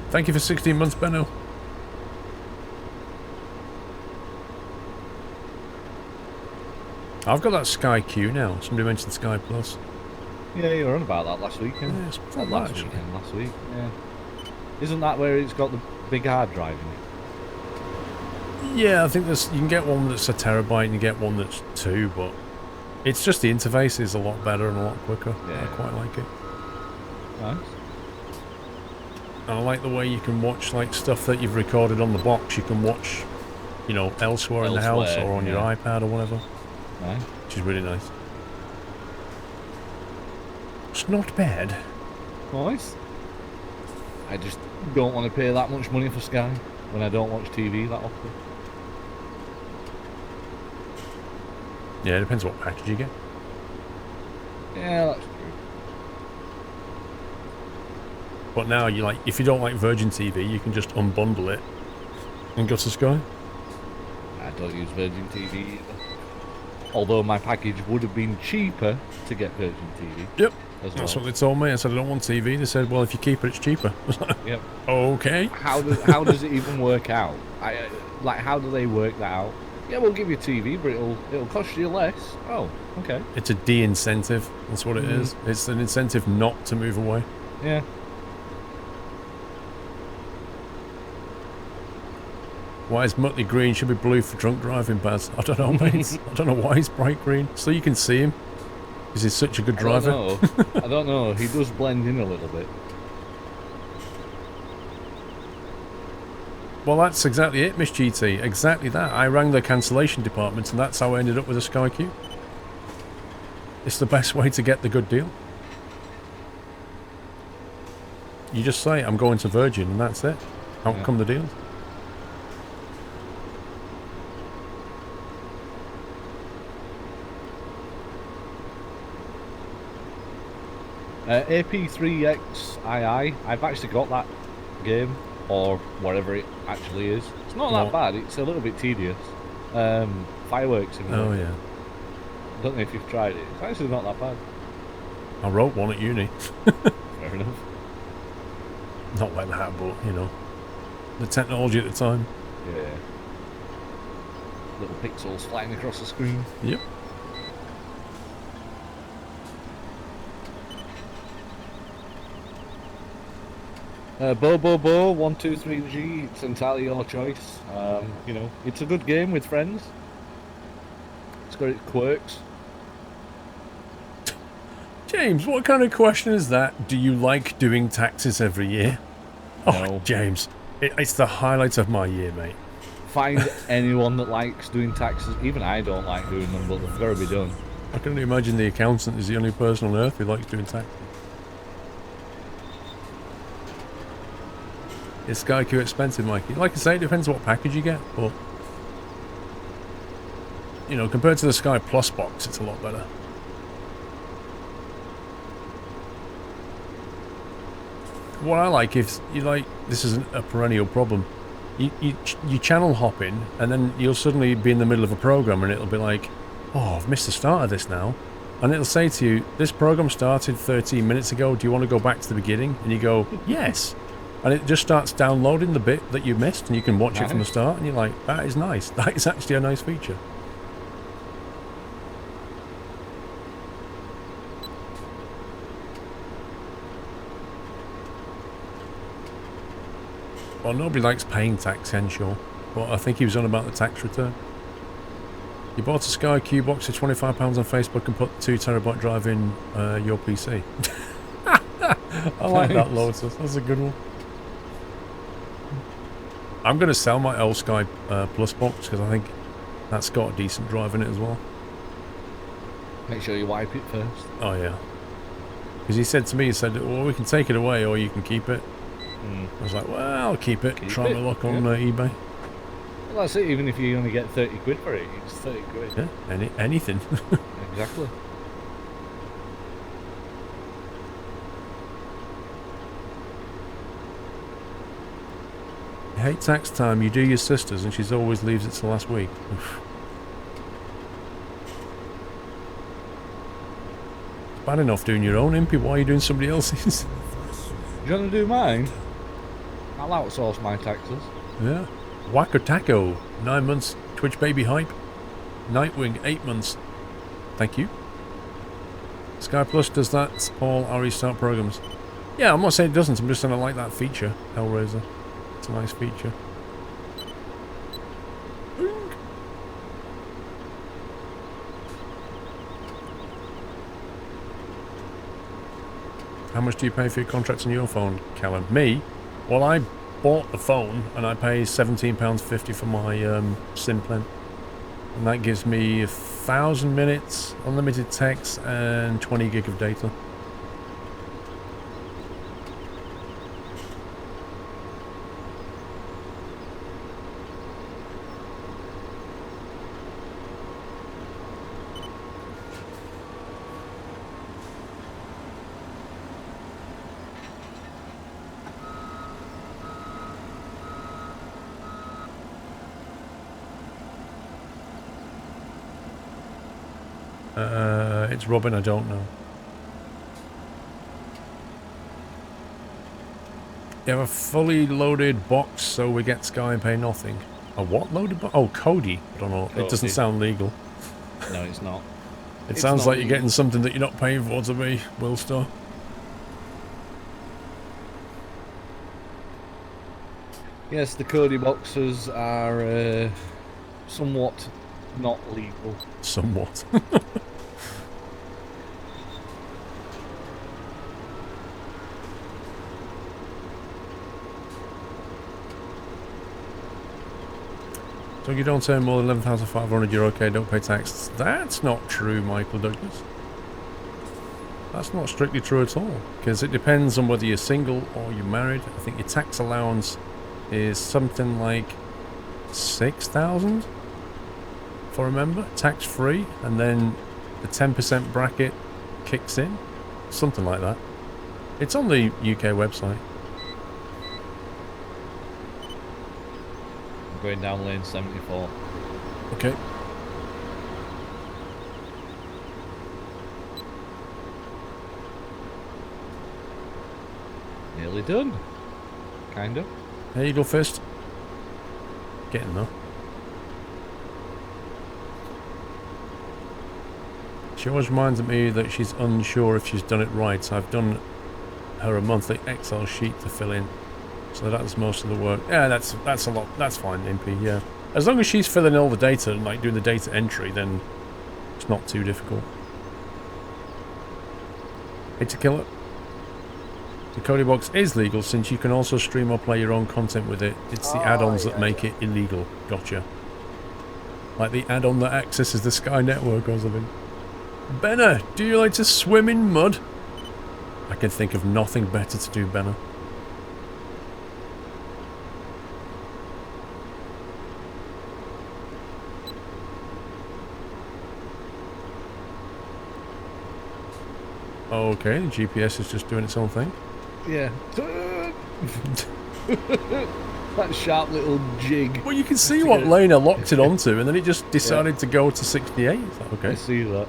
Thank you for 16 months, Benno. I've got that Sky Q now. Somebody mentioned Sky Plus. Yeah, you were on about that last weekend. Yeah, it's not last weekend, last week. Yeah. Isn't that where it's got the big hard drive in it? Yeah, I think there's. You can get one that's a terabyte and you get one that's 2, but it's just the interface is a lot better and a lot quicker. Yeah. I quite like it. Nice. And I like the way you can watch like stuff that you've recorded on the box. You can watch, you know, elsewhere in the house or on your iPad or whatever. Nice. Which is really nice. It's not bad. Nice. I just don't want to pay that much money for Sky when I don't watch TV that often. Yeah, it depends what package you get. Yeah, that's true. But now you like, if you don't like Virgin TV, you can just unbundle it and go to Sky. I don't use Virgin TV either. Although my package would have been cheaper to get Virgin TV. Yep. That's what they told me. I said I don't want TV. They said, well, if you keep it, it's cheaper. Yep. Okay. How does it even work out? Like, how do they work that out? Yeah, we'll give you TV, but it'll cost you less. Oh, okay. It's a de-incentive. That's what it is. It's an incentive not to move away. Yeah. Why is Muttley green? Should be blue for drunk driving, Baz. I don't know, mate. I don't know why he's bright green. So you can see him. Because he's such a good driver. I don't know. He does blend in a little bit. Well, that's exactly it, Miss GT. Exactly that. I rang the cancellation department, and that's how I ended up with a Sky Q. It's the best way to get the good deal. You just say, I'm going to Virgin, and that's it. Out come the deals. AP3XII, I've actually got that game, or whatever it actually is. It's not that bad, it's a little bit tedious. Fireworks in Oh, yeah. I don't know if you've tried it. It's actually not that bad. I wrote one at uni. Fair enough. Not like that, but, you know, the technology at the time. Yeah. Little pixels flying across the screen. Yep. Bo 123G, it's entirely your choice. You know, it's a good game with friends. It's got its quirks. James, what kind of question is that? Do you like doing taxes every year? No. Oh, James, it's the highlight of my year, mate. Find anyone that likes doing taxes. Even I don't like doing them, but they've got to be done. I can only imagine the accountant is the only person on earth who likes doing taxes. Is Sky Q expensive, Mikey? Like I say, it depends what package you get, but you know, compared to the Sky Plus box, it's a lot better. What I like is, you like, this is a perennial problem. You channel hop in, and then you'll suddenly be in the middle of a program, and it'll be like, oh, I've missed the start of this now. And it'll say to you, this program started 13 minutes ago, do you want to go back to the beginning? And you go, yes. And it just starts downloading the bit that you missed, and you can watch it from the start, and you're like, that is nice. That is actually a nice feature. Well, nobody likes paying tax, Henshaw, but I think he was on about the tax return. You bought a Sky Q box for £25 on Facebook and put the 2TB drive in your PC. I like that, Lotus. That's a good one. I'm going to sell my old Sky Plus box because I think that's got a decent drive in it as well. Make sure you wipe it first. Oh, yeah. Because he said to me, he said, well, we can take it away or you can keep it. I was like, well, I'll keep it. Try my luck on eBay. Well, that's it. Even if you only get 30 quid for it, it's 30 quid. Yeah, anything. Exactly. I hate tax time. You do your sister's and she's always leaves it till last week. Oof. It's bad enough doing your own, Impy. Why are you doing somebody else's? Do you want to do mine? I'll outsource my taxes. Yeah. Wacko Taco, 9 months. Twitch Baby Hype. Nightwing, 8 months. Thank you. Sky Plus does that, Paul, our restart programs. Yeah, I'm not saying it doesn't, I'm just saying I like that feature, Hellraiser. It's a nice feature. How much do you pay for your contracts on your phone, Callum? Me? Well, I bought the phone and I pay £17.50 for my SIM plan. And that gives me 1,000 minutes, unlimited text, and 20 gig of data. It's Robin, I don't know. You have a fully loaded box, so we get Sky and pay nothing. A what loaded box? Oh, Cody. I don't know. Cody. It doesn't sound legal. No, it's not. It sounds like you're getting something that you're not paying for to me, Willstar. Yes, the Cody boxes are somewhat not legal. Somewhat. So you don't earn more than 11,500, you're okay, don't pay tax. That's not true, Michael Douglas. That's not strictly true at all, because it depends on whether you're single or you're married. I think your tax allowance is something like 6,000, if I remember, tax-free, and then the 10% bracket kicks in, something like that. It's on the UK website. Going down lane 74. Okay. Nearly done. Kind of. There you go first. Getting there. She always reminds me that she's unsure if she's done it right, so I've done her a monthly Excel sheet to fill in. So that's most of the work. Yeah, that's a lot. That's fine, Impy, yeah. As long as she's filling in all the data and like doing the data entry, then it's not too difficult. Hate to kill it. The Cody box is legal since you can also stream or play your own content with it. It's the add-ons that make it illegal. Gotcha. Like the add-on that accesses the Sky network or something. Benna, do you like to swim in mud? I can think of nothing better to do, Benna. Okay, the GPS is just doing its own thing. Yeah. That sharp little jig. Well, you can see what lane I locked it onto, and then it just decided to go to 68. Okay. I see that.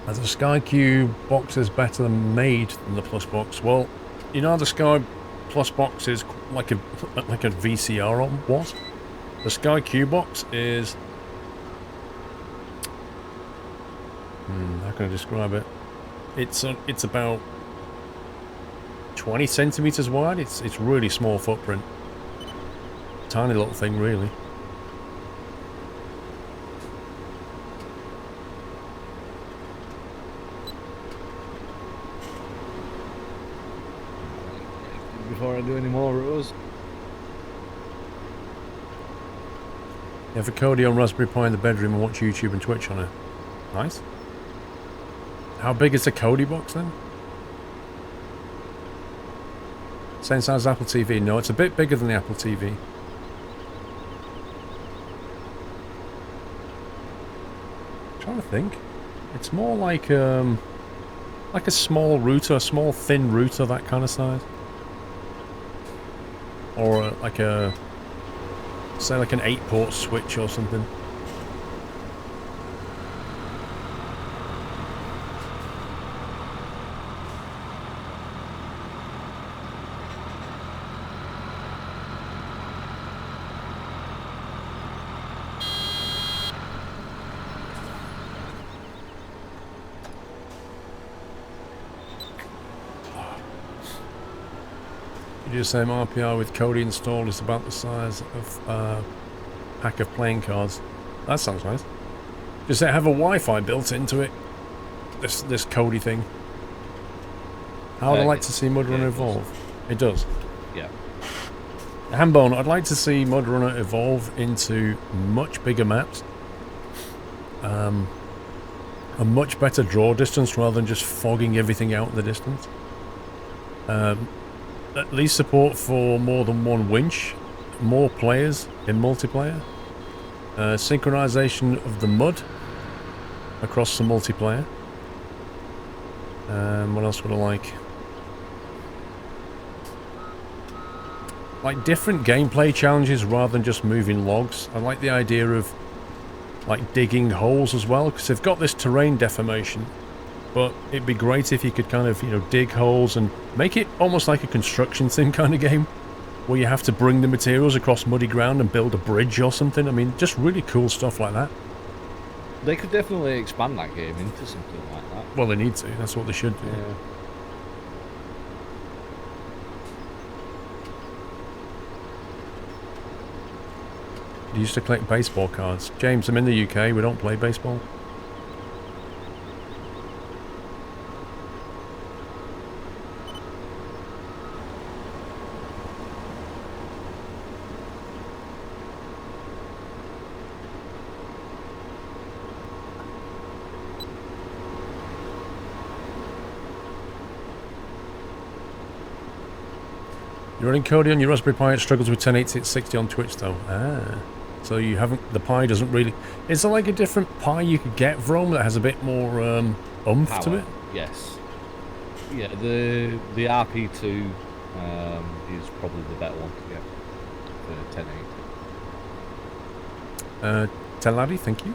As a Sky Q box is better made than the Plus box. Well, you know the Sky Plus box is like a VCR was. The Sky Q box is how can I describe it? It's about 20 centimeters wide. It's really small footprint. Tiny little thing, really. Before I do any more rows. You have a Kodi on Raspberry Pi in the bedroom and watch YouTube and Twitch on it. Nice. How big is the Kodi box then? Same size as Apple TV? No, it's a bit bigger than the Apple TV. I'm trying to think. It's more like a small router, a small thin router, that kind of size. Or like a, say like an 8-port switch or something. You're saying RPR with Kodi installed is about the size of a pack of playing cards. That sounds nice. Does it have a Wi-Fi built into it? This Kodi thing. How would I like to see Mudrunner evolve? It does. Yeah. Hambone, I'd like to see Mudrunner evolve into much bigger maps. A much better draw distance rather than just fogging everything out in the distance. At least support for more than one winch, more players in multiplayer. Synchronization of the mud across the multiplayer. What else would I like? Like different gameplay challenges rather than just moving logs. I like the idea of like digging holes as well, because they've got this terrain deformation, but it'd be great if you could kind of, you know, dig holes and make it almost like a construction sim kind of game, where you have to bring the materials across muddy ground and build a bridge or something. I mean, just really cool stuff like that. They could definitely expand that game into something like that. Well, they need to. That's what they should do. Yeah. They used to collect baseball cards. James, I'm in the UK. We don't play baseball. You're running Kodi on your Raspberry Pi. It struggles with 1080 at 60 on Twitch though. Ah. So you haven't, the Pi doesn't really, is there like a different Pi you could get, Vrome, that has a bit more oomph Power, to it? Yes. Yeah, the RP2 is probably the better one to get for 1080. Teladi, thank you.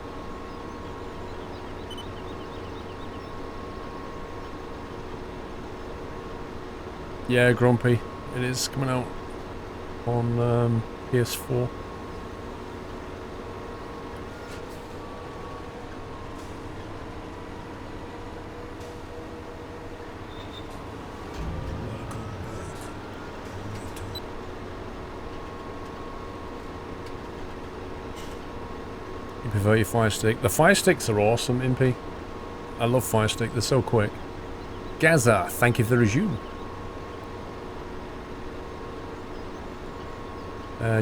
Yeah, Grumpy. It is coming out on PS4. You prefer your Fire Stick? The Fire Sticks are awesome, Impy. I love Fire Stick, they're so quick. Gaza, thank you for the resume.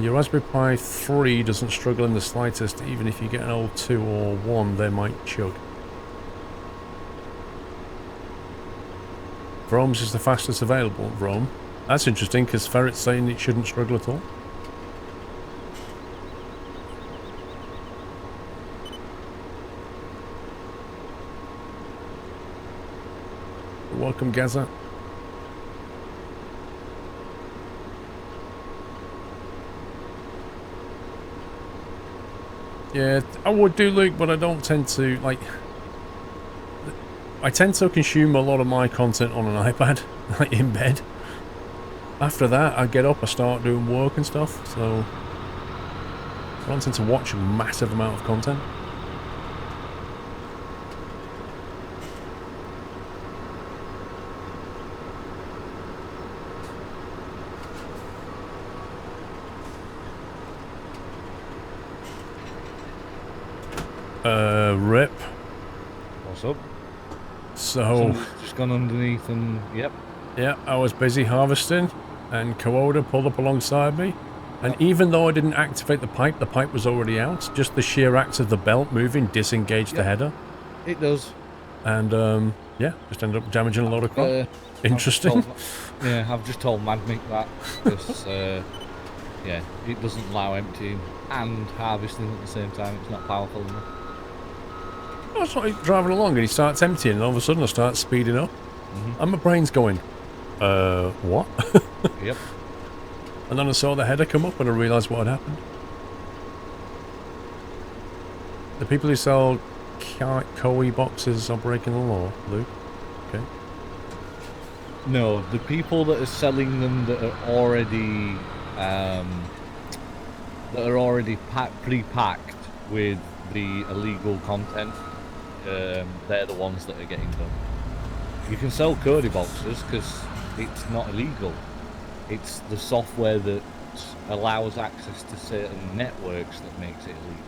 Your Raspberry Pi 3 doesn't struggle in the slightest, even if you get an old 2 or 1, they might chug. Vrome's is the fastest available, Vrome. That's interesting, because Ferret's saying it shouldn't struggle at all. Welcome, Gaza. Yeah, I would do, Luke, but I don't tend to, like... I tend to consume a lot of my content on an iPad, like in bed. After that, I get up, I start doing work and stuff, so... I don't tend to watch a massive amount of content. Rip. What's up? So... Somebody's just gone underneath and... Yep. Yeah, I was busy harvesting, and Kooda pulled up alongside me. And even though I didn't activate the pipe was already out. Just the sheer act of the belt moving disengaged the header. It does. And, yeah, just ended up damaging a lot of crop. Interesting. I've just told Madmic that. Because, yeah, it doesn't allow emptying and harvesting at the same time. It's not powerful enough. I was like driving along and he starts emptying, and all of a sudden I start speeding up. And my brain's going, what? Yep. And then I saw the header come up and I realised what had happened. The people who sell Koi boxes are breaking the law, Luke. Okay. No, the people that are selling them that are already pre-packed with the illegal content, they're the ones that are getting done. You can sell Kodi boxes because it's not illegal. It's the software that allows access to certain networks that makes it illegal.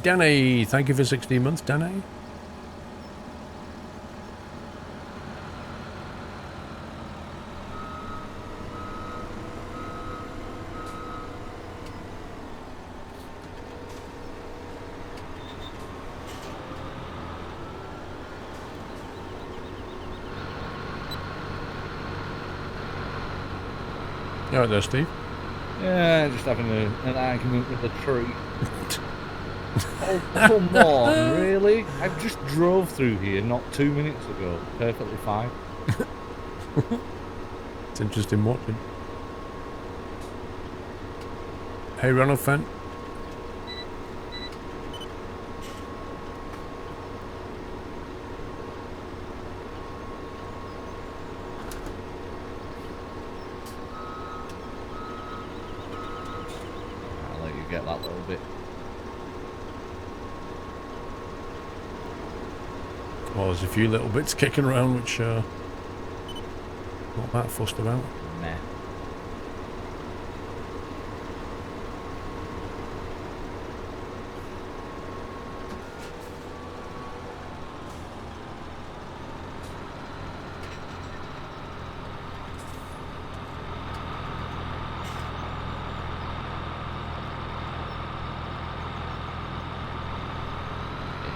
Danny, thank you for 16 months, Danny. You alright there, Steve? Yeah, just having an argument with a tree. Oh, come on, really? I just drove through here not 2 minutes ago. Perfectly fine. It's interesting watching. Hey, Ronald Fent. I'll let you get that little bit. Well, there's a few little bits kicking around which not that fussed about. Nah.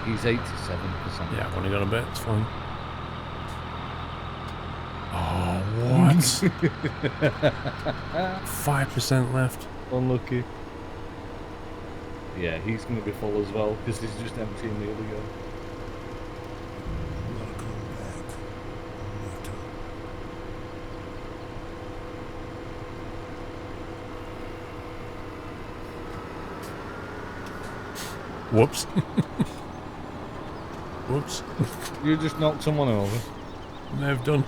He's 87%. Yeah, I've only got a bit, it's fine. Oh, what? 5% left. Unlucky. Yeah, he's going to be full as well, because he's just emptying the other guy. Whoops. Whoops. You just knocked someone over. May have done.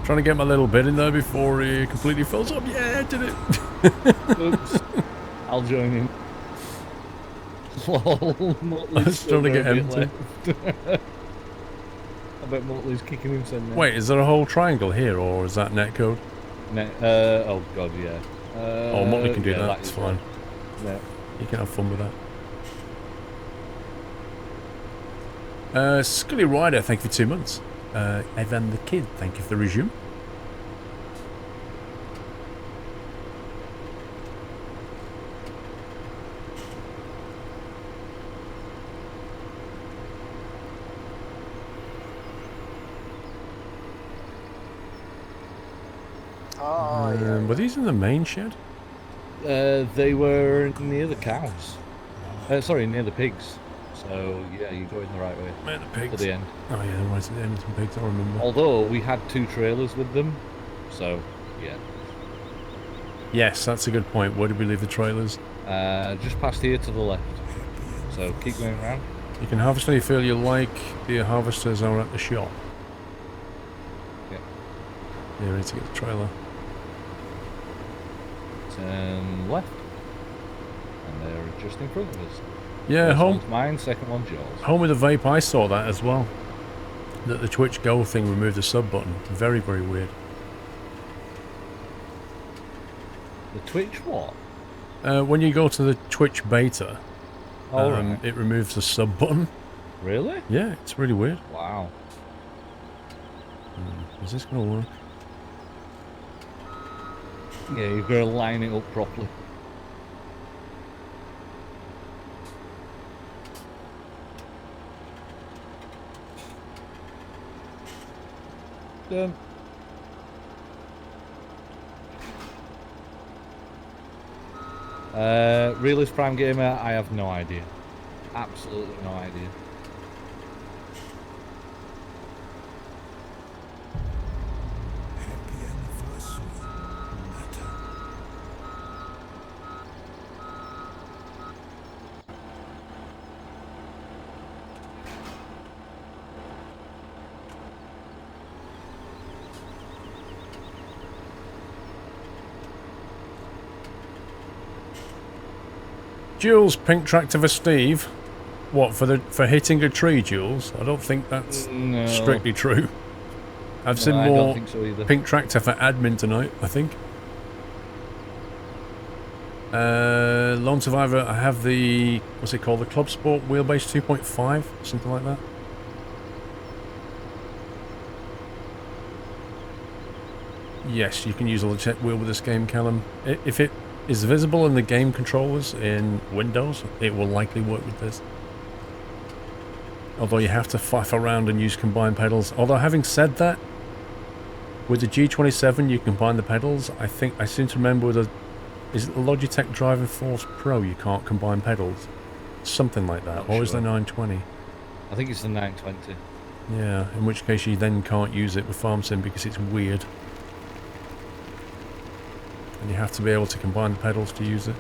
Trying to get my little bit in there before he completely fills up. Yeah, I did it. Oops. I'll join in. Lol, I was trying to get empty. I bet Motley's kicking himself now. Wait, is there a whole triangle here, or is that netcode? Oh god, yeah. Oh, Motley can do that. It's fine. Yeah. You can have fun with that. Scully Ryder, thank you for 2 months. Evan the Kid, thank you for the resume. Oh, yeah. Were these in the main shed? They were near the cows. Sorry, near the pigs. So, yeah, you're going the right way. Man, the pigs. To the end. Oh, yeah, right at the end, some pigs, I remember. Although, we had 2 trailers with them. So, yeah. Yes, that's a good point. Where did we leave the trailers? Just past here to the left. So, keep going around. You can harvest when you feel you like. The harvesters are at the shop. Yeah. Yeah, we need to get the trailer. Turn left. And they're just in front of us. Yeah, First home. one's mine, second one's yours. Home with the vape, I saw that as well. That the Twitch Go thing removed the sub button. Very, very weird. The Twitch what? When you go to the Twitch beta, Right. it removes the sub button. Really? Yeah, it's really weird. Wow. Is this going to work? Yeah, you've got to line it up properly. Done. Realist Prime Gamer, I have no idea. Absolutely no idea. Jules, pink tractor for Steve. What, for hitting a tree, Jules? I don't think that's No. strictly true. I've No, seen I more don't think so either. pink tractor for admin tonight, I think. Lone Survivor, I have the, what's it called? The Club Sport Wheelbase 2.5, something like that. Yes, you can use a legit wheel with this game, Callum. If it is visible in the game controllers in Windows, it will likely work with this. Although you have to faff around and use combined pedals. Although having said that, with the G27 you combine the pedals. I think I seem to remember with is it the Logitech Driving Force Pro you can't combine pedals? Something like that. Or is the 920? I think it's the 920. Yeah, in which case you then can't use it with FarmSim because it's weird. And you have to be able to combine the pedals to use it.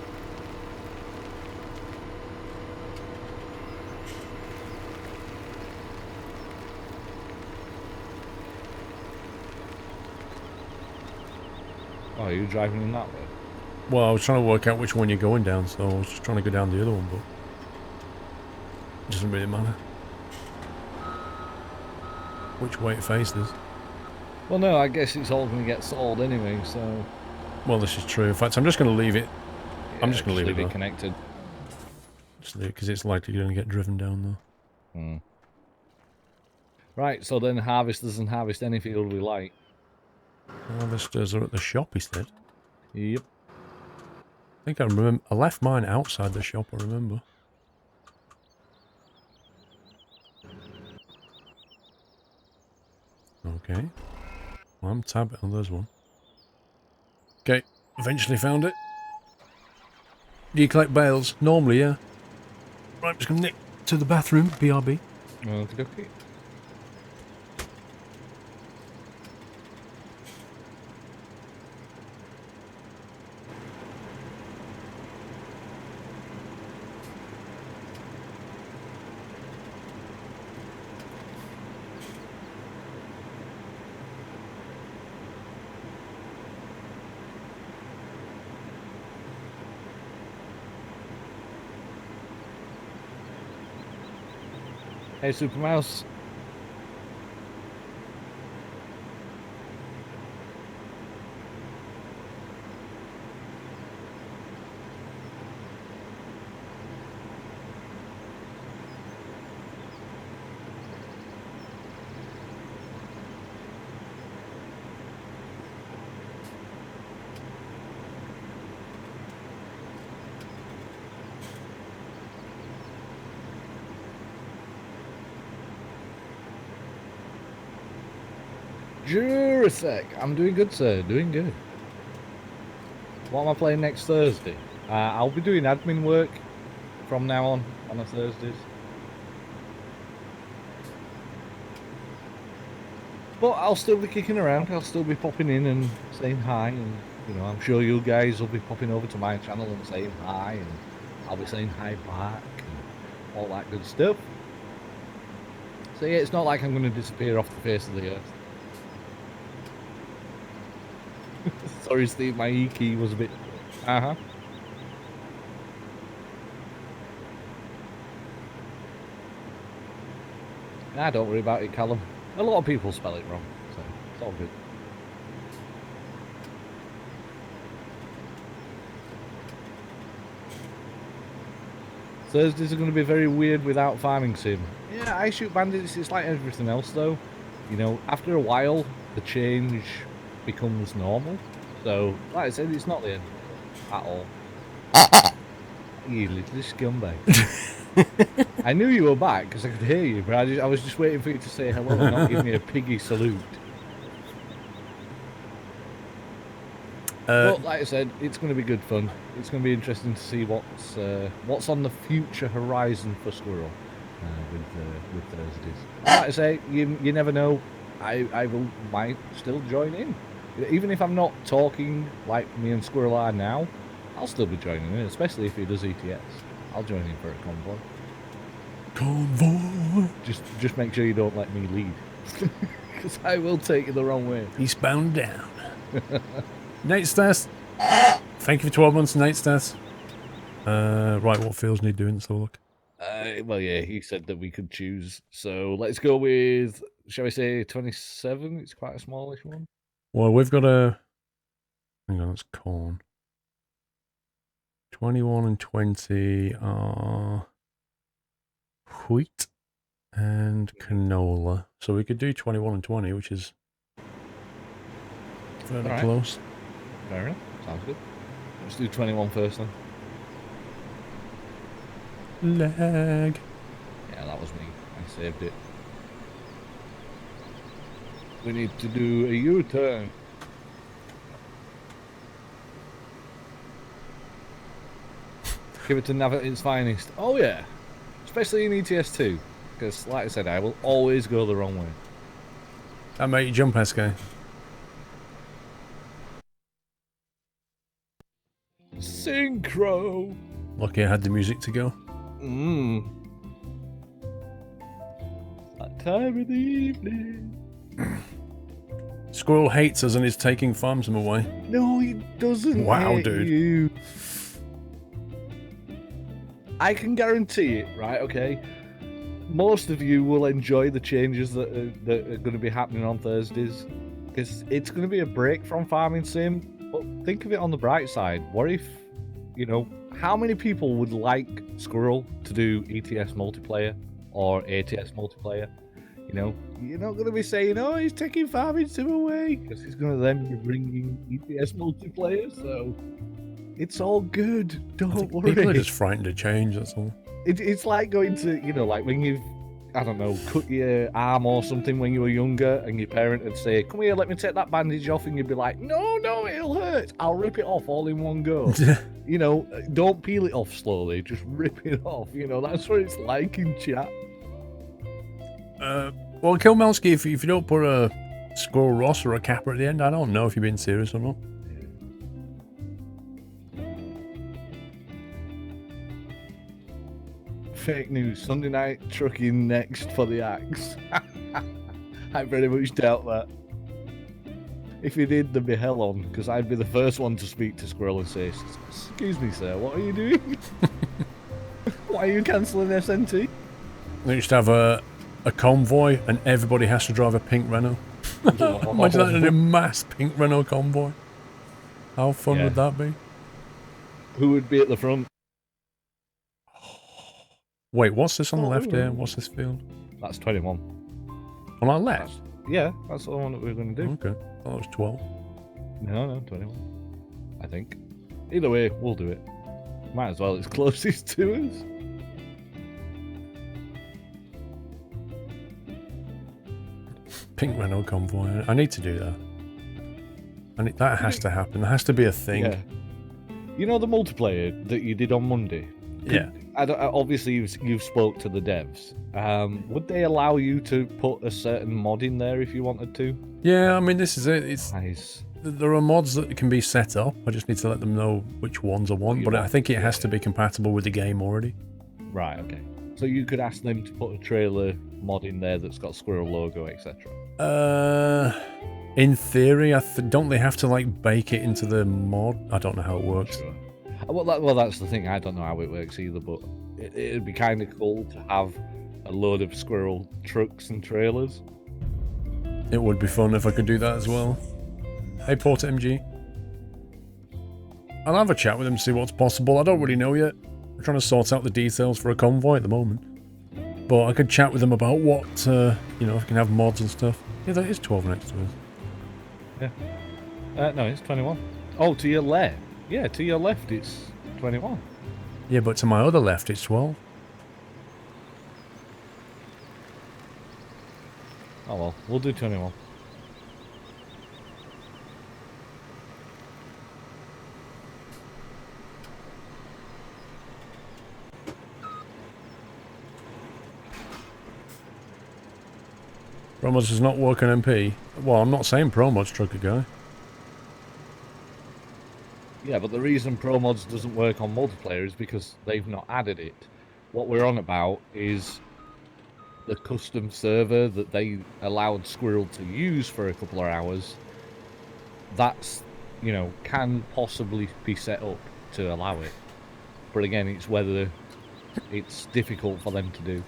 Oh, are you driving in that way? Well, I was trying to work out which one you're going down, so I was just trying to go down the other one, but it doesn't really matter which way it faces. Well, no, I guess it's all going to get sold anyway, so... Well, this is true. In fact, I'm just going to leave it. Yeah, I'm just going to leave it connected. Just leave it, because it's likely going to get driven down, though. Right, so then harvesters and harvest any field we like. Harvesters are at the shop, he said. Yep. I think I remember. I left mine outside the shop, I remember. Okay. Well, I'm tabbing. Oh, there's one. Okay. Eventually found it. Do you collect bales? Normally, yeah. Right, I'm just going to nick to the bathroom. BRB. Okay. Hey, Super Mouse. Jurassic. I'm doing good, sir. Doing good. What am I playing next Thursday? I'll be doing admin work from now on a Thursdays. But I'll still be kicking around. I'll still be popping in and saying hi, and you know, I'm sure you guys will be popping over to my channel and saying hi, and I'll be saying hi back and all that good stuff. So yeah, it's not like I'm going to disappear off the face of the earth. Sorry, Steve, my E key was a bit... Nah, don't worry about it, Callum. A lot of people spell it wrong, so it's all good. Thursdays are going to be very weird without farming sim. Yeah, I shoot bandits, it's like everything else though. You know, after a while, the change becomes normal. So, like I said, it's not the end at all. You little scumbag. I knew you were back because I could hear you, but I was just waiting for you to say hello and not give me a piggy salute. But like I said, it's going to be good fun. It's going to be interesting to see what's on the future horizon for Squirrel with Thursdays. Like I say, you never know. I might still join in. Even if I'm not talking like me and Squirrel are now, I'll still be joining in, especially if he does ETS. I'll join in for a convoy. Convoy. Just make sure you don't let me lead, because I will take you the wrong way. Eastbound down. Nate Stats. Thank you for 12 months, Nate Stats. Right, what fields need doing? Let's have a look. Well, yeah, he said that we could choose. So let's go with, shall we say 27? It's quite a smallish one. Well, we've got a... Hang on, it's corn. 21 and 20 are wheat and canola. So we could do 21 and 20, which is fairly close. Fair enough. Sounds good. Let's do 21 first then. Lag. Yeah, that was me. I saved it. We need to do a U-turn. Give it to Nav at its finest. Oh yeah, especially in ETS2, because like I said, I will always go the wrong way. That made you jump, SK. Synchro. Lucky I had the music to go. That time of the evening. Squirrel hates us and is taking farmsome away. No, he doesn't. Wow, hate dude. You. I can guarantee it, right? Okay. Most of you will enjoy the changes that are going to be happening on Thursdays, because it's going to be a break from farming sim. But think of it on the bright side. What if, you know, how many people would like Squirrel to do ETS multiplayer or ATS multiplayer? You know, you're not going to be saying, "Oh, he's taking farming sim away," because he's going to then be bringing ETS multiplayer. So it's all good. Don't worry. People are just frightened to change, that's all. It's like going to, you know, like when you've, I don't know, cut your arm or something when you were younger, and your parent would say, "Come here, let me take that bandage off," and you'd be like, "No, it'll hurt. I'll rip it off all in one go." You know, don't peel it off slowly, just rip it off. You know, that's what it's like in chat. Well, Kilmelski, if you don't put a Squirrel Ross or a Kappa at the end, I don't know if you're being serious or not. Fake news. Sunday night trucking next for the axe. I very much doubt that. If you did, there'd be hell on, because I'd be the first one to speak to Squirrel and say, "Excuse me, sir, what are you doing? Why are you cancelling SNT?" They used to have a convoy and everybody has to drive a pink Renault. Imagine that in a mass pink Renault convoy. How fun would that be? Who would be at the front? Wait, what's this on the left here? What's this field? That's 21. On our left? That's the one that we're going to do. Okay. I thought it was 12. No, 21. I think. Either way, we'll do it. Might as well, it's closest to us. Pink Renault convoy. I need to do that. That has to happen. There has to be a thing. Yeah. You know the multiplayer that you did on Monday? Obviously, you've spoke to the devs. Would they allow you to put a certain mod in there if you wanted to? Yeah, I mean, this is it. It's nice. There are mods that can be set up. I just need to let them know which ones I want. But I think it has to be compatible with the game already. Right, okay. So you could ask them to put a trailer mod in there that's got Squirrel logo, etc. In theory, don't they have to like bake it into the mod? I don't know how it works. Sure. Well, that's the thing. I don't know how it works either, but it'd be kind of cool to have a load of Squirrel trucks and trailers. It would be fun if I could do that as well. Hey, Port MG. I'll have a chat with him, see what's possible. I don't really know yet. I'm trying to sort out the details for a convoy at the moment. But I could chat with them about what, you know, if we can have mods and stuff. Yeah, that is 12 next to us. Yeah. No, it's 21. Oh, to your left. Yeah, to your left it's 21. Yeah, but to my other left it's 12. Oh well, we'll do 21. Promods does not work on MP. Well, I'm not saying Promods, trucker guy. Yeah, but the reason ProMods doesn't work on multiplayer is because they've not added it. What we're on about is the custom server that they allowed Squirrel to use for a couple of hours. That's, you know, can possibly be set up to allow it. But again, it's whether it's difficult for them to do.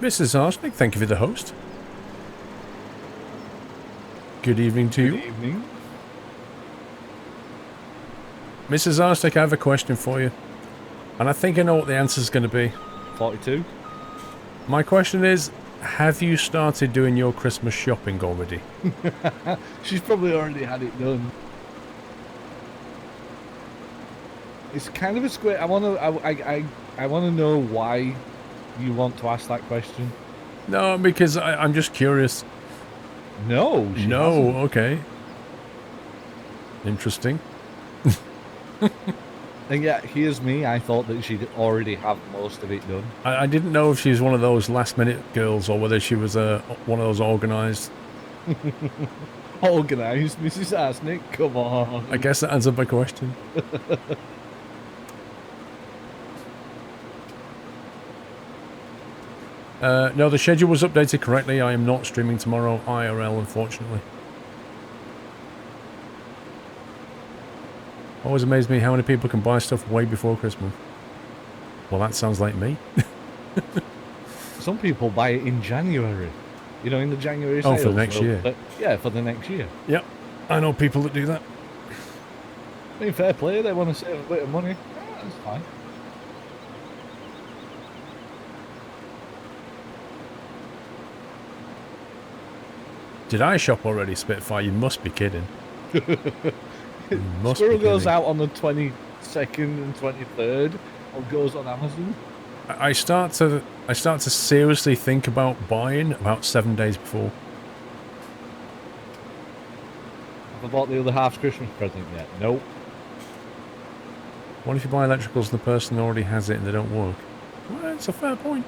Mrs. Arsenic, thank you for the host. Good evening to you. Good evening. Mrs. Arsenic, I have a question for you. And I think I know what the answer is going to be. 42. My question is, have you started doing your Christmas shopping already? She's probably already had it done. It's kind of a square. I want to know why you want to ask that question. No, because I'm just curious. No. She No, hasn't. okay. Interesting. And yet, here's me. I thought that she'd already have most of it done. I didn't know if she was one of those last-minute girls or whether she was one of those organised. Organised, Mrs. Arsenic. Come on. I guess that answered my question. No, the schedule was updated correctly. I am not streaming tomorrow IRL, unfortunately. Always amazed me how many people can buy stuff way before Christmas. Well, that sounds like me. Some people buy it in January. You know, in the January Oh, sales. for next year. But, yeah, for the next year. Yep, I know people that do that. I mean, fair play. They want to save a bit of money. Yeah, that's fine. Did I shop already, Spitfire? You must be kidding. You must Squirrel be goes kidding. out on the 22nd and 23rd, or goes on Amazon. I start to seriously think about buying about 7 days before. Have I bought the other half's Christmas present yet? Nope. What if you buy electricals and the person already has it and they don't work? Well, it's a fair point.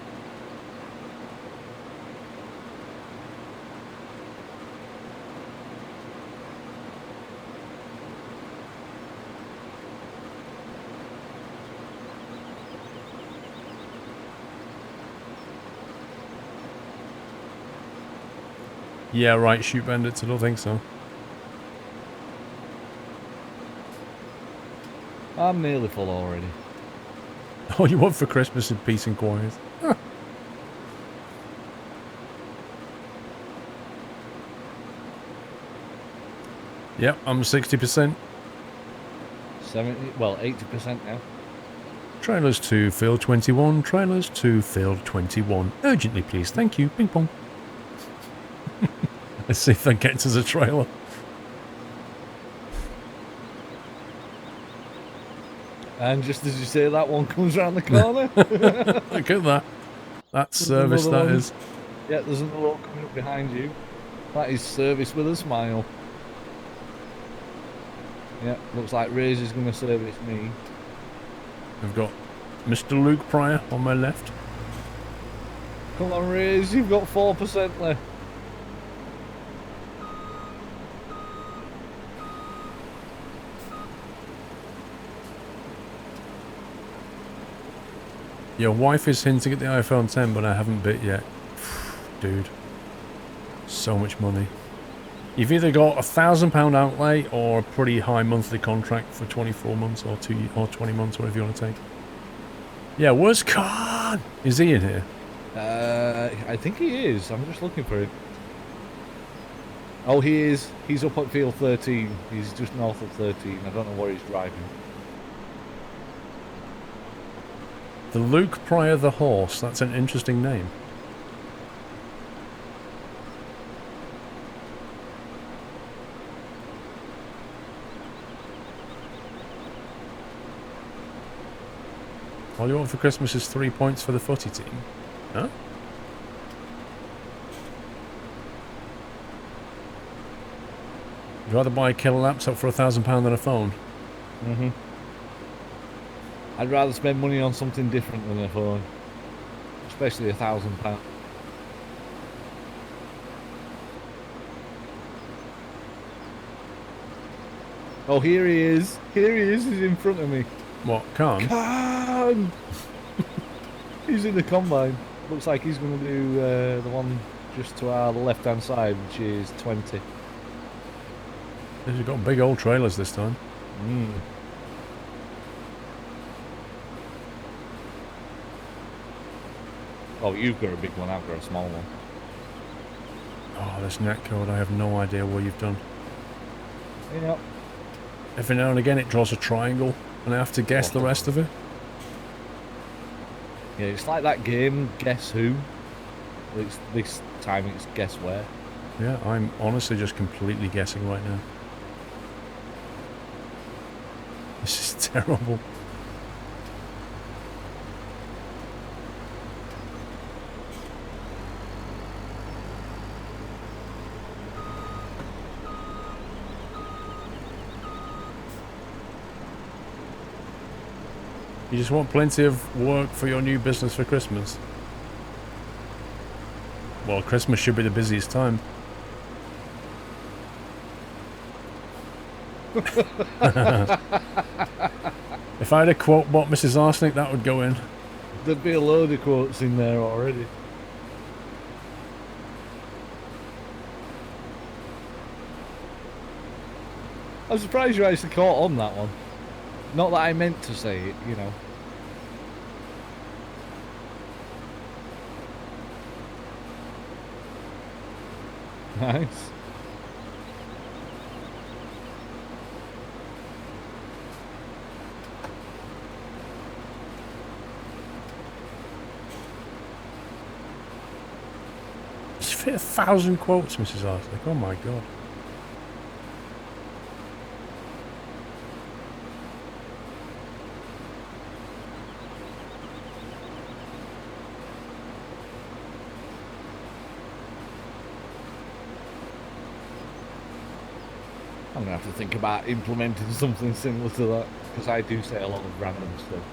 Yeah, right, shoot bandits, I don't think so. I'm nearly full already. All you want for Christmas is peace and quiet. Huh. Yep, I'm 60%. 70, well, 80% now. Trailers to field 21, trailers to field 21. Urgently, please. Thank you. Ping pong. Let's see if that gets us a trailer. And just as you say, that one comes around the corner. Look at that. That service, another that one. is. Yeah, there's another one coming up behind you. That is service with a smile. Yeah, looks like Razor's going to service me. I've got Mr. Luke Pryor on my left. Come on, Raze, you've got 4% left. Your wife is hinting at the iPhone 10, but I haven't bit yet. Dude. So much money. You've either got £1,000 outlay or a pretty high monthly contract for 24 months or 20 months, whatever you want to take. Yeah, where's Khan? Is he in here? I think he is. I'm just looking for him. Oh, he is. He's up at field 13. He's just north of 13. I don't know where he's driving. The Luke Pryor the Horse. That's an interesting name. All you want for Christmas is 3 points for the footy team. Huh? You'd rather buy a killer laptop for £1,000 than a phone? Mm-hmm. I'd rather spend money on something different than a phone. Especially £1,000. Oh, here he is. Here he is. He's in front of me. What, Khan? Khan! He's in the combine. Looks like he's going to do the one just to our left-hand side, which is 20. You've got big old trailers this time. Mm. Oh, you've got a big one, I've got a small one. Oh, this net code, I have no idea what you've done. Yep. Every now and again it draws a triangle, and I have to guess the rest of it. Yeah, it's like that game, Guess Who? This time it's Guess Where. Yeah, I'm honestly just completely guessing right now. This is terrible. You just want plenty of work for your new business for Christmas. Well, Christmas should be the busiest time. If I had a quote bot Mrs. Arsenic, that would go in. There'd be a load of quotes in there already. I'm surprised you actually caught on that one. Not that I meant to say it, you know. Nice. Just fit 1,000 quotes, Mrs. Arsenic. Oh my god. I'm going to have to think about implementing something similar to that, because I do say a lot of random stuff.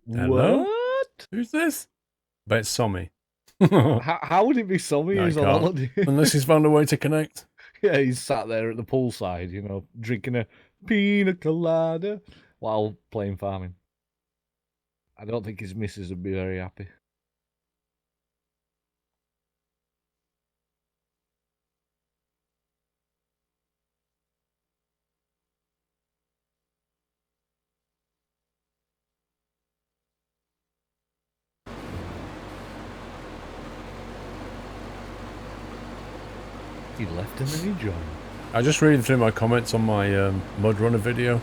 Hello? What? Who's this? Bet it's Sommy. How would it be Sommy No, who's it on can't. holiday? Unless he's found a way to connect. Yeah, he's sat there at the poolside, you know, drinking a pina colada while playing farming. I don't think his missus would be very happy. He left and then he joined. I just reading through my comments on my Mud Runner video.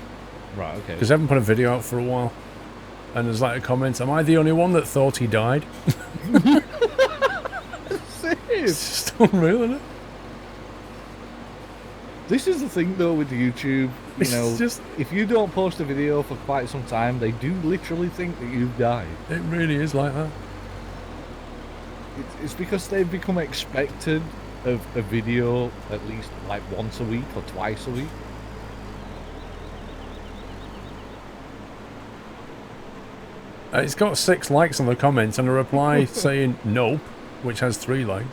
Right, okay. Because I haven't put a video out for a while. And there's like a comment, am I the only one that thought he died? It's just unreal, isn't it? This is the thing though with YouTube, you know, if you don't post a video for quite some time, they do literally think that you've died. It really is like that. It's because they've become expected of a video at least like once a week or twice a week. It's got 6 likes on the comments and a reply saying nope, which has 3 likes.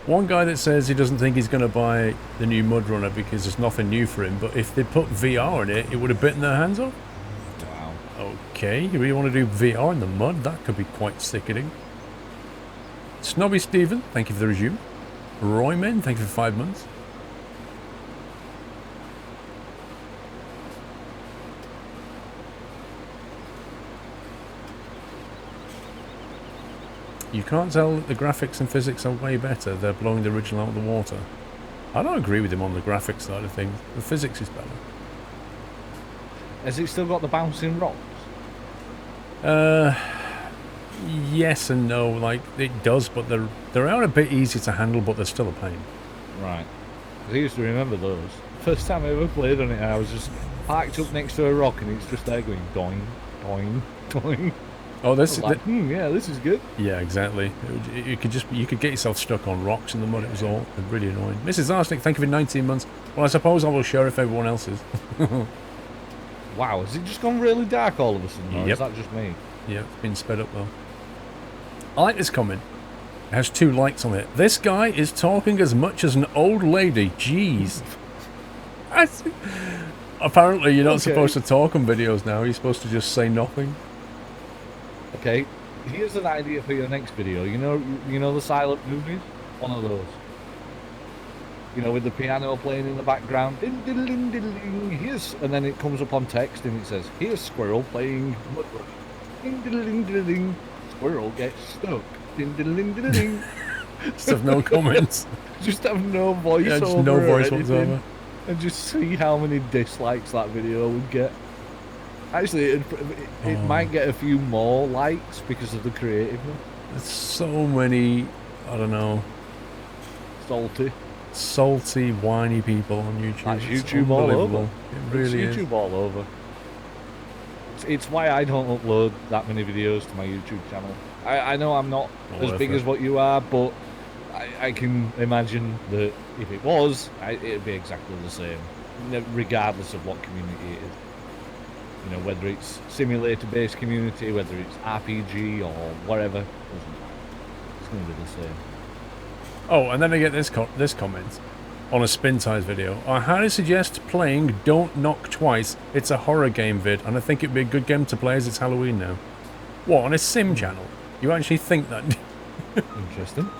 One guy that says he doesn't think he's going to buy the new Mud Runner because there's nothing new for him, but if they put VR in it, it would have bitten their hands off. Wow. Okay, you really want to do VR in the mud? That could be quite sickening. Snobby Stephen, thank you for the resume. Royman, thank you for 5 months. You can't tell that the graphics and physics are way better. They're blowing the original out of the water. I don't agree with him on the graphics side of things. The physics is better. Has it still got the bouncing rocks? Yes and no. Like, it does, but they're a bit easy to handle, but they're still a pain. Right. 'Cause I used to remember those. First time I ever played on it, I was just parked up next to a rock and it's just there going doing, doing, doing. Oh, this is yeah, this is good. yeah, exactly. You could get yourself stuck on rocks in the mud. It was all really annoying. Mrs. Arsenic, thank you for 19 months. Well, I suppose I will share if everyone else is. Wow, has it just gone really dark all of a sudden? Or Yep. is that just me? Yeah, it's been sped up though. I like this comment. It has 2 likes on it. This guy is talking as much as an old lady. Jeez. Apparently, you're not supposed to talk on videos now. You're supposed to just say nothing. Okay, here's an idea for your next video. You know the silent movies? One of those. You know, with the piano playing in the background. Ding, ding, ding, ding, ding. Here's, and then it comes up on text and it says, here's Squirrel playing Mud Rush. Ding, ding, ding, ding, ding. Squirrel gets stuck. Ding, ding, ding, ding, ding. Just have no comments. Just have no voice Yeah, just over no or voice anything, whatsoever. and just see how many dislikes that video would get. Actually, it might get a few more likes because of the creativeness. There's so many, I don't know, salty, whiny people on YouTube. That's It's YouTube all unbelievable. over. It really It's is. YouTube all over. It's why I don't upload that many videos to my YouTube channel. I know I'm not as big as what you are, but I can imagine that if it was, it'd be exactly the same, regardless of what community it is. You know, whether it's simulator-based community, whether it's RPG or whatever, it's going to be the same. Oh, and then I get this comment on a Spin Ties video. I highly suggest playing Don't Knock Twice. It's a horror game vid, and I think it'd be a good game to play as it's Halloween now. What, on a sim channel? You actually think that? Interesting.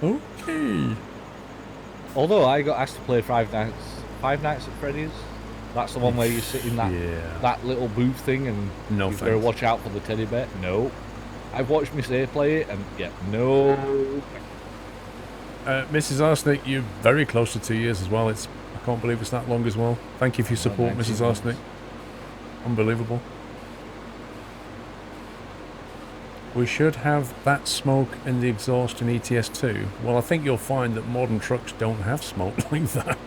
Okay. Although I got asked to play Five Nights at Freddy's. That's the one where you sit in that little booth thing and you've got to watch out for the teddy bear. No. I've watched Miss A play it and no. Mrs. Arsenic, you're very close to 2 years as well. I can't believe it's that long as well. Thank you for your support, Mrs. Arsenic. Unbelievable. We should have that smoke in the exhaust in ETS2. Well, I think you'll find that modern trucks don't have smoke like that.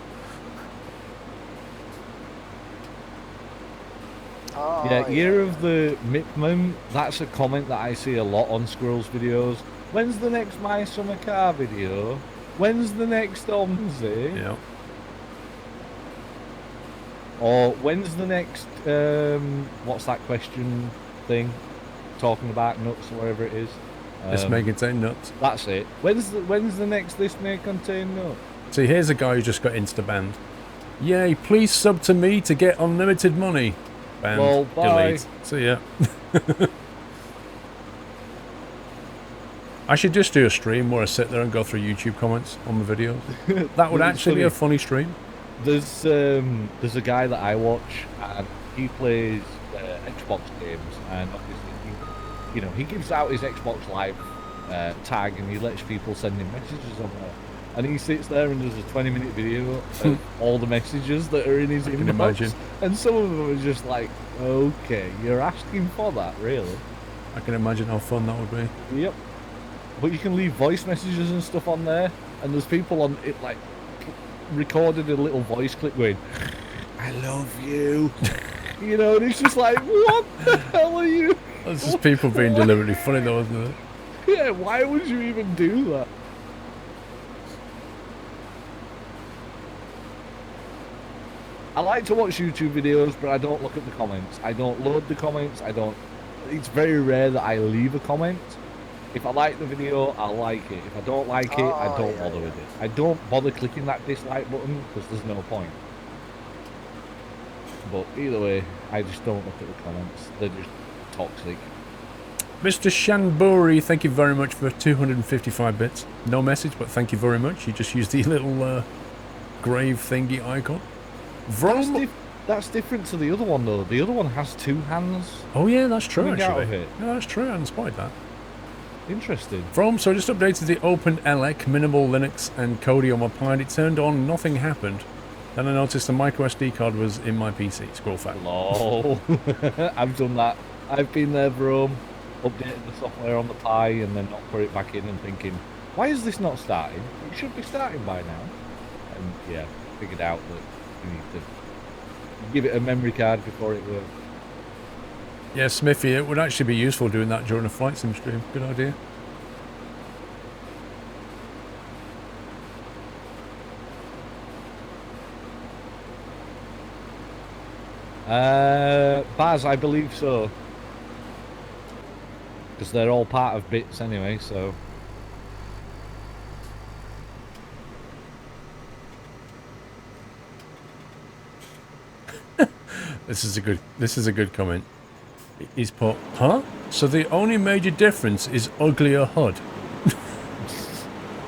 Yeah, Year of the Mipman, that's a comment that I see a lot on Squirrel's videos. When's the next My Summer Car video? When's the next Omzi? Yeah. Or when's the next, what's that question thing? Talking about nuts or whatever it is. This may contain nuts. That's it. When's the next This May Contain Nuts? See, here's a guy who just got insta-banned. Yay, please sub to me to get unlimited money. Banned. Well, bye. Delete. See ya. I should just do a stream where I sit there and go through YouTube comments on the videos. That would actually be a funny stream. There's a guy that I watch and he plays Xbox games, and obviously he gives out his Xbox Live tag and he lets people send him messages on there. And he sits there and does a 20-minute video of all the messages that are in his inbox. Imagine. And some of them are just like, okay, you're asking for that, really? I can imagine how fun that would be. Yep. But you can leave voice messages and stuff on there, and there's people on it like recorded a little voice clip going, "I love you," and it's just like, what the hell are you? That's just people being deliberately funny, though, isn't it? Yeah, why would you even do that? I like to watch YouTube videos, but I don't look at the comments. I don't load the comments. It's very rare that I leave a comment. If I like the video, I'll like it. If I don't like it, I don't bother with it. I don't bother clicking that dislike button because there's no point. But either way, I just don't look at the comments. They're just toxic. Mr. Shanburi, thank you very much for 255 bits. No message, but thank you very much. You just used the little grave thingy icon. That's different to the other one, though. The other one has 2 hands. Oh yeah, that's true, coming actually. out of it. Yeah, that's true. I hadn't spotted that. Interesting. So I just updated the OpenELEC, Minimal Linux, and Kodi on my Pi, and it turned on, nothing happened. Then I noticed the micro SD card was in my PC. Scroll fact. Lol. I've done that. I've been there, bro. Updated the software on the Pi and then not put it back in and thinking, why is this not starting? It should be starting by now. And yeah, figured out that You need to give it a memory card before it works. Yeah, Smithy, it would actually be useful doing that during a flight sim stream. Good idea. Baz, I believe so. Because they're all part of bits anyway, so... This is a good comment. He's put, huh? So the only major difference is uglier HUD.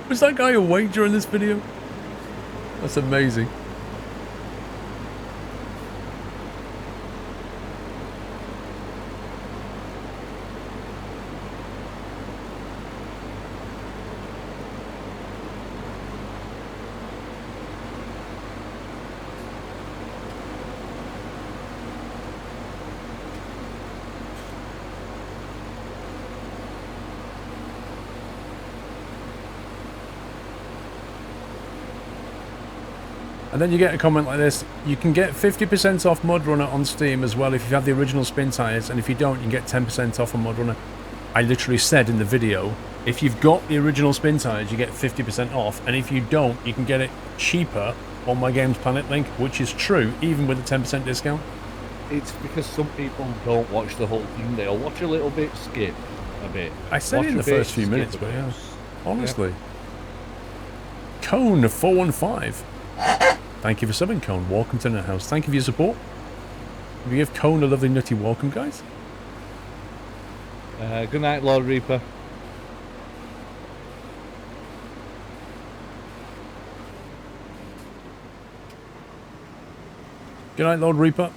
Was that guy awake during this video? That's amazing. And then you get a comment like this: you can get 50% off Mud Runner on Steam as well if you have the original spin tires, and if you don't, you can get 10% off on Mud Runner. I literally said in the video, if you've got the original spin tires, you get 50% off, and if you don't, you can get it cheaper on my Games Planet link, which is true, even with a 10% discount. It's because some people don't watch the whole thing. They'll watch a little bit, skip a bit. I said watch it in the bit, first few skip minutes, a but bit. yeah. Honestly. Cone 415. Thank you for subbing, Cone. Welcome to the house. Thank you for your support. Will you give Cone a lovely nutty welcome, guys? Good night, Lord Reaper. Good night, Lord Reaper.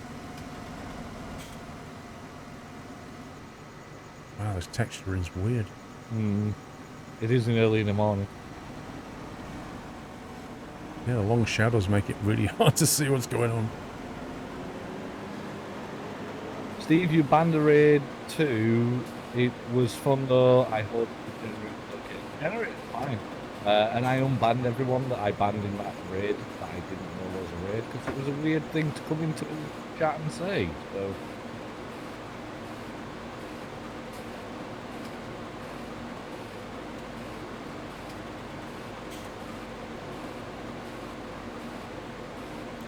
Wow, this texture is weird. It isn't early in the morning. Yeah, the long shadows make it really hard to see what's going on. Steve, you banned a raid 2. It was fun though. I hope the generator's fine. And I unbanned everyone that I banned in that raid that I didn't know was a raid, because it was a weird thing to come into chat and say. So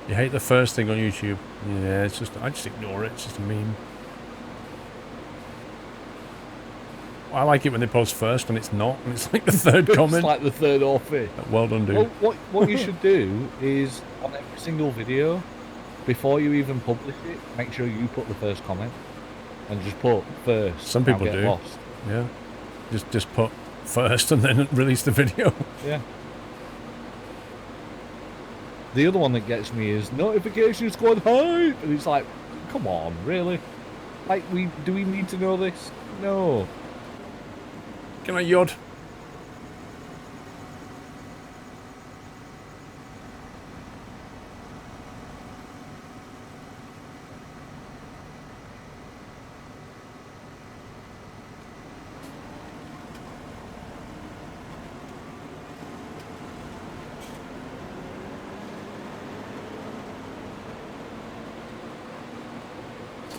You hate the first thing on YouTube. Yeah, it's just, I just ignore it. It's just a meme. I like it when they post first and it's not, and it's like the third comment. It's like the third or fifth. Well done, dude. Well, what you should do is, on every single video, before you even publish it, make sure you put the first comment. And just put first. Some people get do. Lost. Yeah. Just put first and then release the video. Yeah. The other one that gets me is notification squad hype, and it's like, come on, really? Like, do we need to know this? No. Can I yod?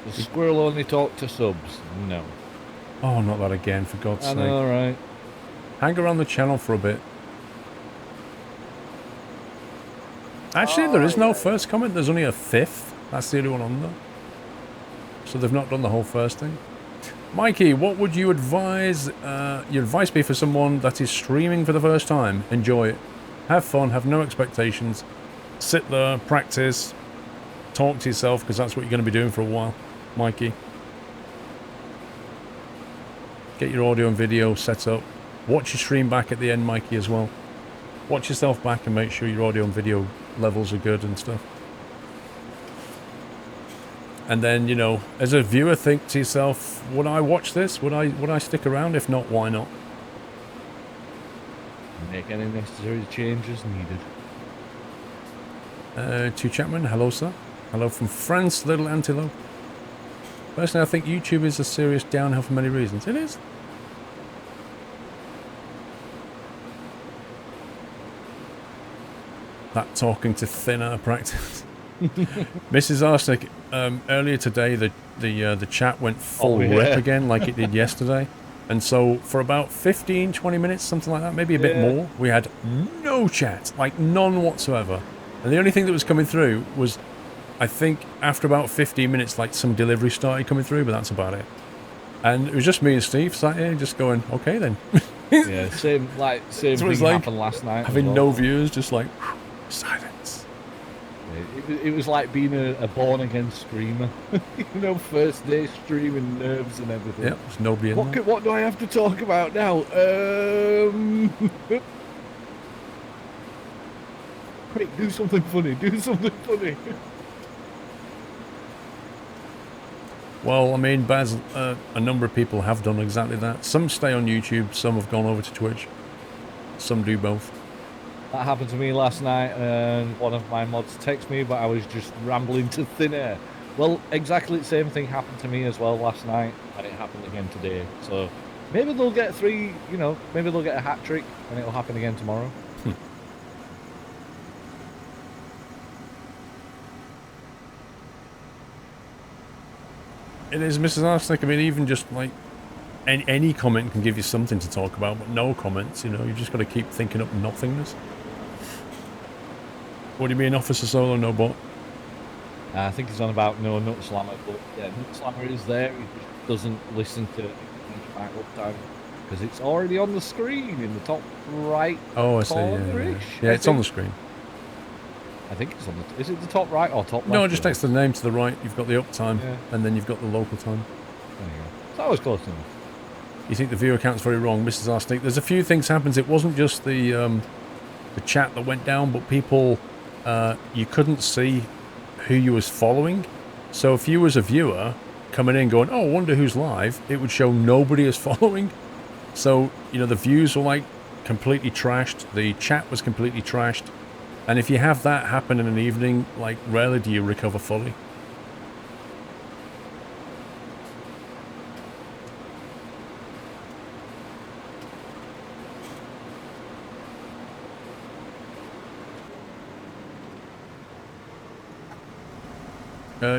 Does Squirrel only talk to subs? No. Oh, not that again, for God's I sake. know, right? Hang around the channel for a bit. Actually, there is no first comment. There's only a fifth. That's the only one on there. So they've not done the whole first thing. Mikey, what would you advise? Your advice be for someone that is streaming for the first time? Enjoy it. Have fun. Have no expectations. Sit there, practice, talk to yourself, because that's what you're going to be doing for a while. Mikey. Get your audio and video set up. Watch your stream back at the end, Mikey, as well. Watch yourself back and make sure your audio and video levels are good and stuff. And then, you know, as a viewer, think to yourself, would I watch this? Would I stick around? If not, why not? Make any necessary changes needed. To Chapman, hello, sir. Hello from France, Little Antelope. Personally, I think YouTube is a serious downhill for many reasons. It is. That talking to thin air practice. Mrs. Arsenic, earlier today the chat went full yeah. rip again like it did yesterday. And so for about 15, 20 minutes, something like that, maybe a bit more, we had no chat, like none whatsoever. And the only thing that was coming through was, I think, after about 15 minutes, like some delivery started coming through, but that's about it. And it was just me and Steve sat here just going, okay then. Yeah, same So thing like happened last night. having no viewers, just like, silence. It was like being a born-again streamer. You know, first day streaming, nerves and everything. Yep, there's nobody in there. What do I have to talk about now? Quick, do something funny. Do something funny. Well, I mean, Baz, a number of people have done exactly that. Some stay on YouTube, some have gone over to Twitch. Some do both. That happened to me last night, and one of my mods texted me, but I was just rambling to thin air. Well, exactly the same thing happened to me as well last night, and it happened again today. So maybe they'll get maybe they'll get a hat trick, and it'll happen again tomorrow. It is, Mrs. Arsenic. I mean, even just like any comment can give you something to talk about, but no comments, you know, you've just got to keep thinking up nothingness. What do you mean, Officer Solo, no bot? I think he's on about no Nut Slammer, but yeah, Nut Slammer is there. He just doesn't listen to back up time because it's already on the screen in the top right. Oh, I see. Yeah, it's on the screen. I think it's on the. Is it the top right or top left? No, just next to the name to the right, you've got the uptime, and then you've got the local time. There you go. So that was close enough. You think the viewer count's very wrong, Mrs. Arsenic. There's a few things happens. It wasn't just the chat that went down, but people, you couldn't see who you was following. So if you was a viewer coming in going, oh, I wonder who's live, it would show nobody is following. So, you know, the views were like completely trashed. The chat was completely trashed. And if you have that happen in an evening, like, rarely do you recover fully.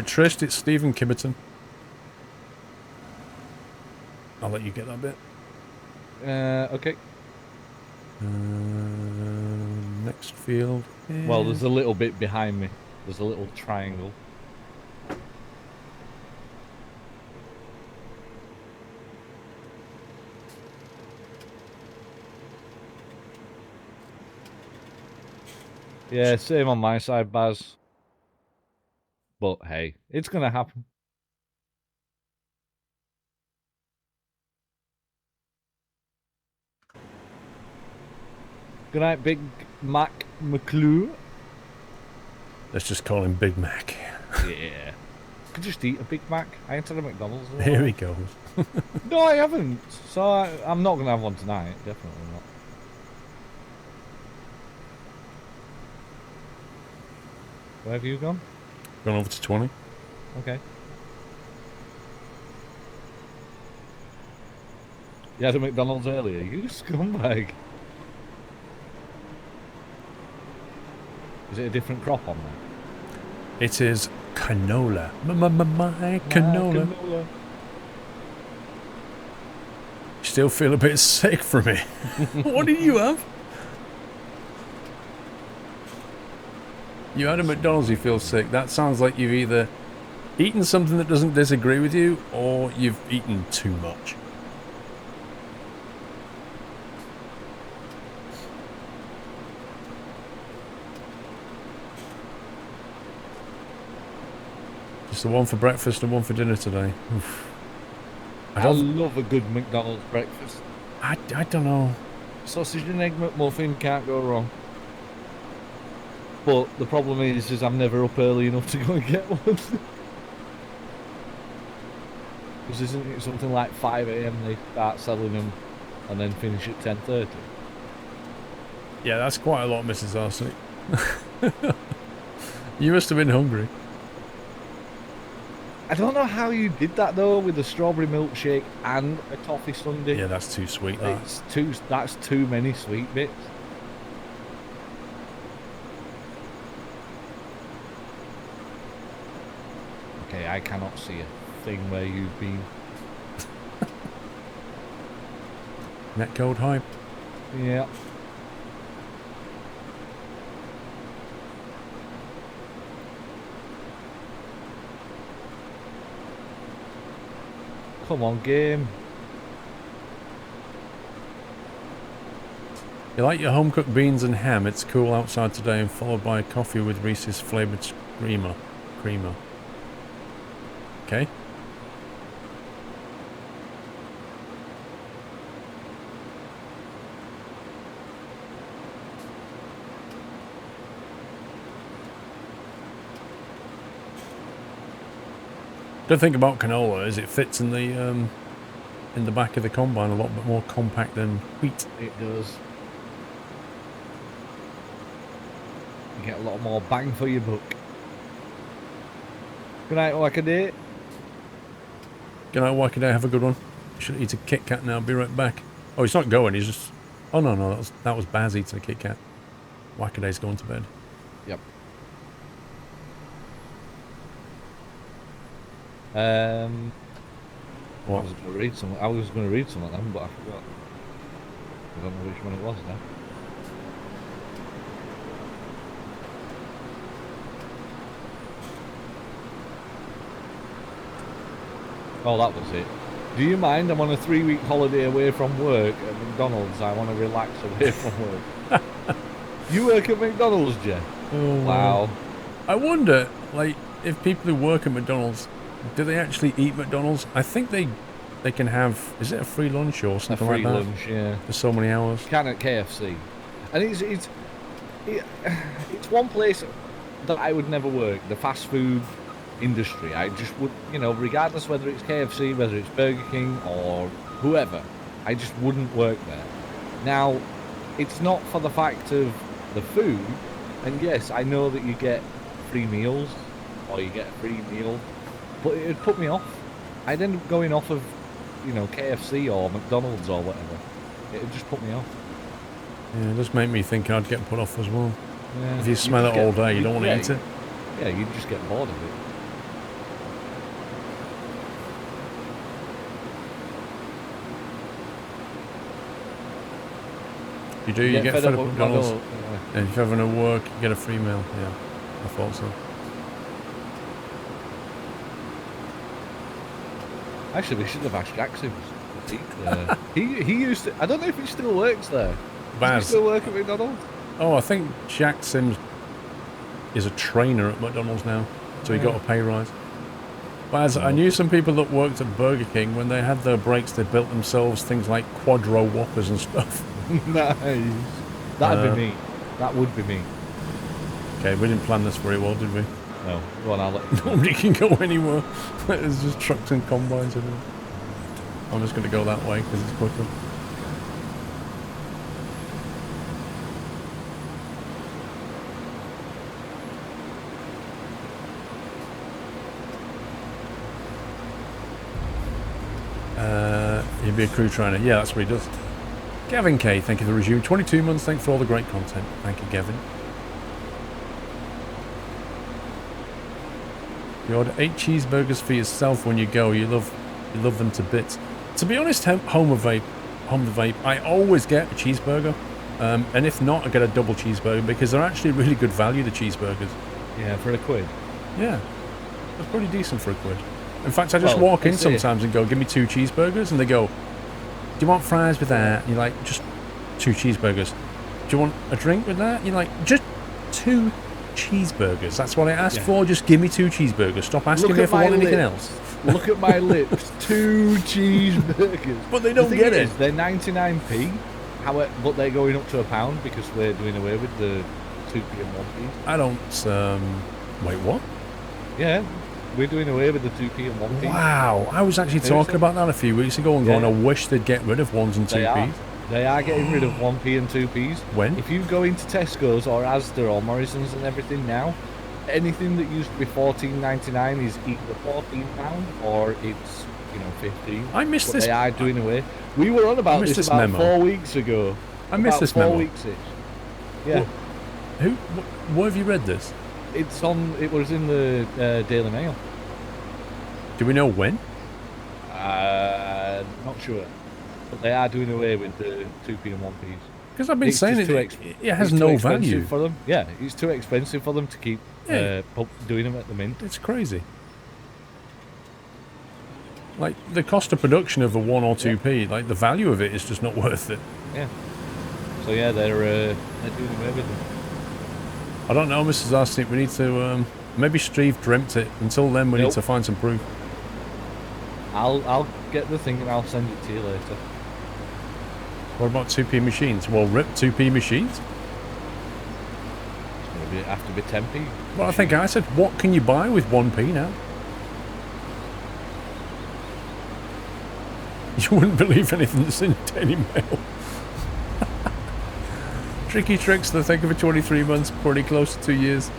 Trist, it's Stephen Kibberton. I'll let you get that bit. Okay. Next field. Well, there's a little bit behind me. There's a little triangle. Yeah, same on my side, Baz. But hey, it's gonna happen. Good night, Big Mac McClure. Let's just call him Big Mac. Yeah. Could just eat a Big Mac. I entered a McDonald's. Here he goes. No, I haven't. So I'm not gonna have one tonight. Definitely not. Where have you gone? Gone over to 20. Okay. You had a McDonald's earlier. You scumbag. Is it a different crop on there? It is canola. My canola. Still feel a bit sick from it. What did you have? You had a McDonald's, you feel sick. That sounds like you've either eaten something that doesn't disagree with you, or you've eaten too much. Just the one for breakfast and one for dinner today. Oof. I love a good McDonald's breakfast. I don't know. Sausage and egg McMuffin, can't go wrong. But the problem is I'm never up early enough to go and get one. Because isn't it something like 5 AM they start selling them and then finish at 10:30? Yeah, that's quite a lot, Mrs. Arsenic. You must have been hungry. I don't know how you did that though, with a strawberry milkshake and a toffee sundae. Yeah, that's too sweet. That's too many sweet bits. Okay, I cannot see a thing where you've been. Netcode hype. Yeah. Come on, game. You like your home-cooked beans and ham? It's cool outside today, and followed by a coffee with Reese's flavoured creamer. Okay. Good thing about canola is it fits in the back of the combine a lot bit more compact than wheat. It does. You get a lot more bang for your buck. Good night, Wackaday. Good night, Wackaday. Have a good one. Should eat a Kit Kat now. Be right back. Oh, he's not going. He's just. Oh no, that was Baz eating a Kit Kat. Wackaday's going to bed. Yep. What? I was going to read something then, but I forgot. I don't know which one it was now. Oh, that was it. Do you mind? I'm on a 3-week holiday away from work at McDonald's. I want to relax away from work. You work at McDonald's, Jeff? Oh, wow. I wonder, like, if people who work at McDonald's, do they actually eat McDonald's? I think they can have, is it a free lunch or something like that? A free lunch, yeah. For so many hours. Can at KFC. And it's one place that I would never work, the fast food industry. I just would, you know, regardless whether it's KFC, whether it's Burger King or whoever, I just wouldn't work there. Now, it's not for the fact of the food, and yes, I know that you get free meals, or you get a free meal, but it'd put me off. I'd end up going off of, you know, KFC or McDonald's or whatever. It'd just put me off. Yeah, it does make me think I'd get put off as well. Yeah, If you smell it all day, you don't want to eat it. Yeah, you'd just get bored of it. You do, you get fed up with McDonald's. Yeah. And if you're having to work, you get a free meal. Yeah, I thought so. Actually, we should have asked Jackson. He used to. I don't know if he still works there. Does he still work at McDonald's? Oh, I think Jack Sims is a trainer at McDonald's now, so he got a pay rise. But I knew some people that worked at Burger King. When they had their breaks, they built themselves things like Quadro Whoppers and stuff. Nice. That'd be me. That would be me. Okay, we didn't plan this very well, did we? No. Go on, I'll let you. Nobody can go anywhere. There's just trucks and combines everywhere. I'm just going to go that way because it's quicker. He'd be a crew trainer. Yeah, that's what he does. Gavin K, thank you for the resume. 22 months, thanks for all the great content. Thank you, Gavin. You order 8 cheeseburgers for yourself when you go. You love them to bits. To be honest, home of the vape, I always get a cheeseburger. And if not, I get a double cheeseburger because they're actually really good value, the cheeseburgers. Yeah, for £1. Yeah, they're pretty decent for £1. In fact, I just walk in sometimes and go, give me 2 cheeseburgers, and they go, do you want fries with that? And you're like, just 2 cheeseburgers. Do you want a drink with that? And you're like, just 2 cheeseburgers. That's what I asked for. Just give me 2 cheeseburgers. Stop asking me if I want anything else. Look at my lips. 2 cheeseburgers. But they don't get it. They're 99p. But they're going up to £1 because we're doing away with the 2p and 1p. I don't. Wait, what? Yeah. We're doing away with the 2p and 1p. Wow, I was actually talking about that a few weeks ago and going, I wish they'd get rid of 1s and 2p's. They are getting rid of 1p and 2p's. When? If you go into Tesco's or Asda or Morrison's and everything now, anything that used to be $14.99 is either £14 or it's, you know, 15. I missed this. They are doing away. We were on about this about memo. 4 weeks ago. I missed this memo. 4 weeks-ish. Yeah. Where have you read this? It was in the Daily Mail. Do we know when? Not sure. But they are doing away with the 2p and 1p's. Because I've been It's saying just it has it's too no expensive value. for them. Yeah, it's too expensive for them to keep Yeah. doing them at the mint. It's crazy. Like, the cost of production of a 1 or 2p, like, the value of it is just not worth it. Yeah. So yeah, they're doing away with them. I don't know, Mrs. Arsenic. We need to, maybe Steve dreamt it. Until then, we need Nope. to find some proof. I'll get the thing and I'll send it to you later. What about 2p machines? Well, rip 2p machines? It's going to have to be 10p. Well, I think I said, what can you buy with 1p now? You wouldn't believe anything that's in Daily Mail. Tricky tricks that think of it 23 months, pretty close to 2 years.